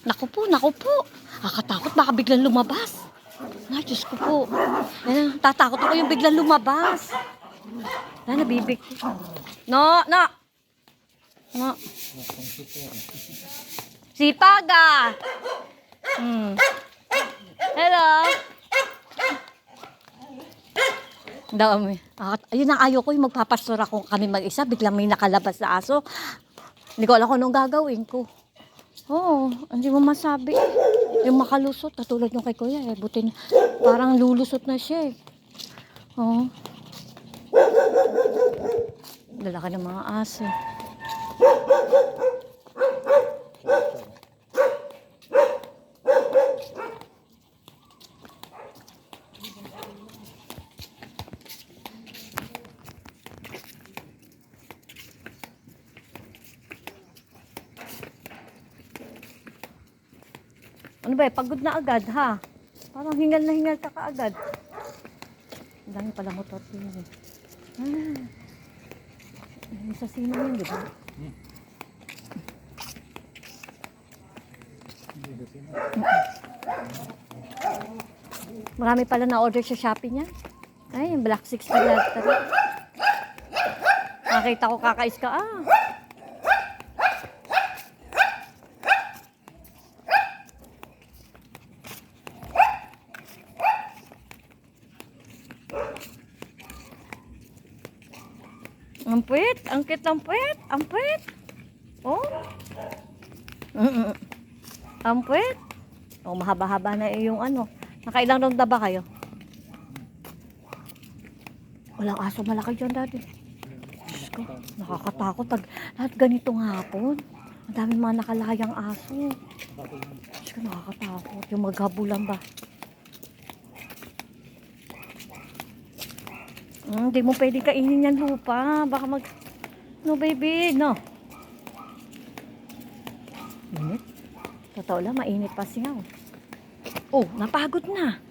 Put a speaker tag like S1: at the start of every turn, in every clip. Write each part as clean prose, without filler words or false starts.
S1: Naku po. Nakakatakot, baka biglang lumabas. Ay, Diyos ko po. Ayan, tatakot ako yung biglang lumabas. Ayan, nabibig. No. No. Sipaga. Hello. Dami. Ayun ang ayaw ko, yung magpapastor ako kami mag-isa, biglang may nakalabas na aso. Hindi ko alam kung anong gagawin ko. Oo, hindi mo masabi. Yung makalusot, katulad yung kay Kuya, buti na, parang lulusot na siya Oo. Lalaki ng mga aso. Ano ba pagod na agad ha? Parang hingal na hingal ka kaagad. Ang dami pala motor din Sa sino yun, di ba? Marami pala na-order sa Shopee niya. Ay, yung Black 60 lottery. Nakita ko kakais ka, Ang puwit, ang puwit. Oh. Ang puwit. Oh, mahaba-haba na yung ano. Nakailang round na ba kayo? Walang aso malaki dyan dati. Diyos ko, nakakatakot pag lahat ganitong hapon. Ang daming mga nakalayang aso. Diyos ko, nakakatakot. Yung maghabulan ba? Hindi mo pwedeng kainin yan lupa. Baka No, baby, no. Init. Totoo lang, mainit pa siya. Oh, napagod na.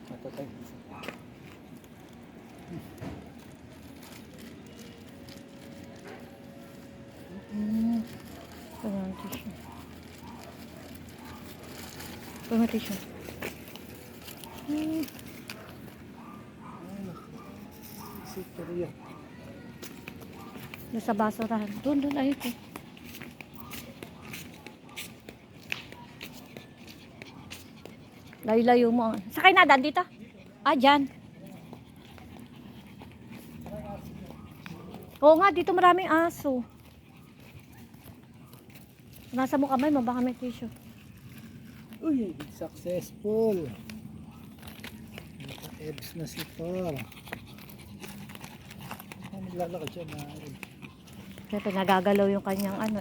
S1: Tissue. Nasa basurahan. Doon, ayun ko. Layo-layo mo. Sakay na, Dan, dito. Dyan. Oo nga, dito maraming aso. Nasa mo kamay mo, baka may tissue.
S2: Uy, successful. Naka-ebs na si Thor. Naglalakad siya na.
S1: Siyempre, nagagalaw yung kanyang ano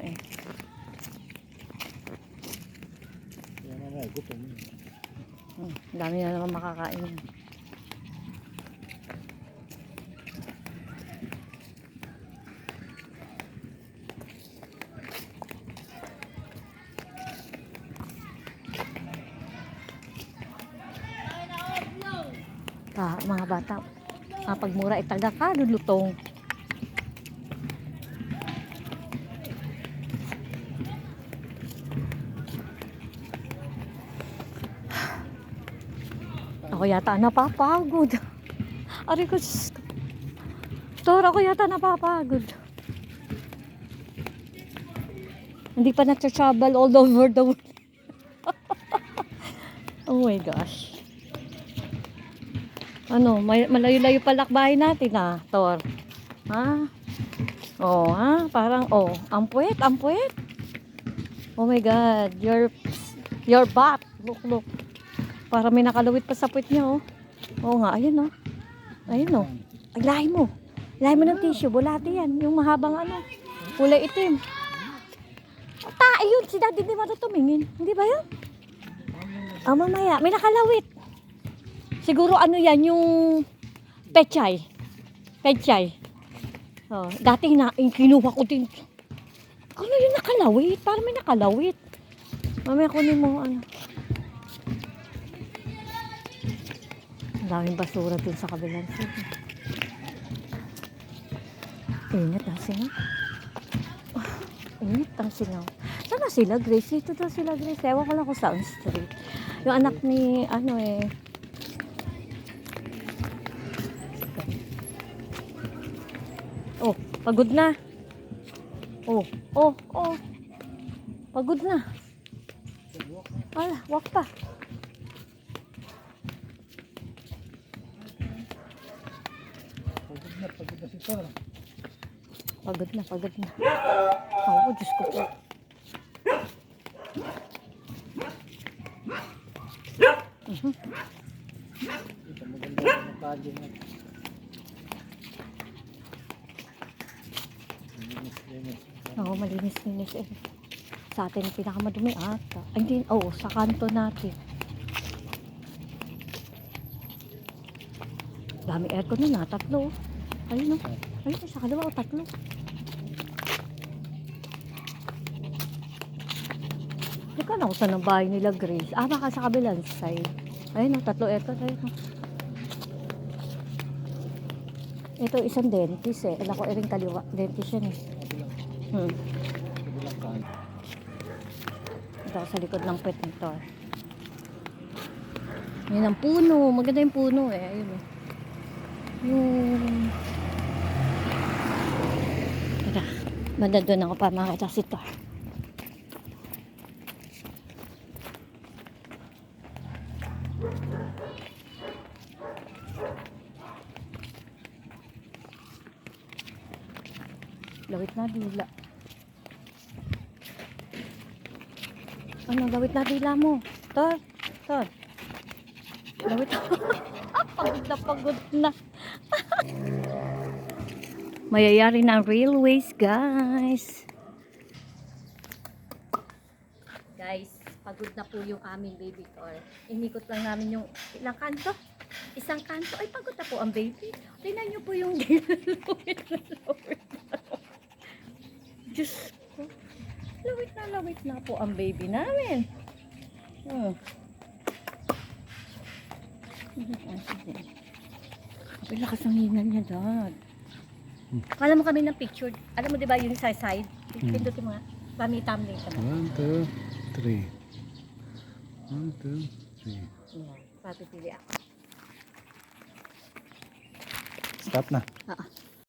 S2: Yan na, gutom.
S1: Dami na naman makakain yan. Mga bata, pagmura itaga ka, lulutong. Ako yata napapagod. Ari ko, Tor, ako yata napapagod. Hindi pa nagtra-travel all over the world. Oh my gosh. Ano, malayo-layo palakbahin natin Tor. Parang, ang puwet. Oh my God, your butt. Look. Para may nakalawit pa sa puwet niya, Oo nga, ayun, Ayun, Ay, lahi mo ng tissue, bulati yan. Yung mahabang kulay itim. Ayun, si Daddy di matutumingin. Hindi ba yun? Mamaya, may nakalawit. Siguro yan, yung pechay. Dati kinuha ko din. Ano yung nakalawit? Parang may nakalawit. Mamaya kunin mo, Ang daming basura dun sa kabilang side. Init ang singaw. Saan na sila, Grace. Ito daw sila, Grace. Ewan ko lang kung saan street. Yung anak ni, ano eh. Oh, pagod na. Oh, oh, oh. Pagod na. Ala, wak pa.
S2: Pagod na si Tor.
S1: Pagod na, pagod na. Oo, Diyos ko po.
S2: Ito maganda yung kalye na. Linis.
S1: Oo, malinis-linis eh. Sa atin, pinakamadumi ata. Ay, hindi, oo, sa kanto natin. Dami aircon na, tatlo. Ayun o. Ayun, sa kalawa o tatlo. Teka na ako saan ang bahay nila, Grace. Ah, baka sa kabilang side. Ayun o, tatlo aircon. Ayun o. Ito isang dentist eh. Alam ko rin kaliwa. Dentist yan eh.
S2: Kabilang kaan.
S1: Ito sa likod ng pet nito. Yan ang puno. Maganda yung puno eh. Ayun eh. Yung... Teka. Banda doon ako pa makita si Tor. Lawit na dila. Ano, lawit na dila mo? Tor, Tor. Lawit na. Pagod na. Mayayari na ang railways, guys. Guys, pagod na po yung aming baby Tor. Inikot lang namin yung ilang kanto. Isang kanto. Ay, pagod na po ang baby. Tingnan nyo po yung Diyos ko. Lawit na po ang baby namin. Ay, lakas ang hinan niya, Dad. Kala mo kami ng picture. Alam mo, di ba, yung sa side? Pindutin mo nga. Pami-thumbnail ka na.
S2: 1, 2, 3. 1, 2, 3.
S1: Yan. Papipili ako.
S2: Stop na.
S1: Oo.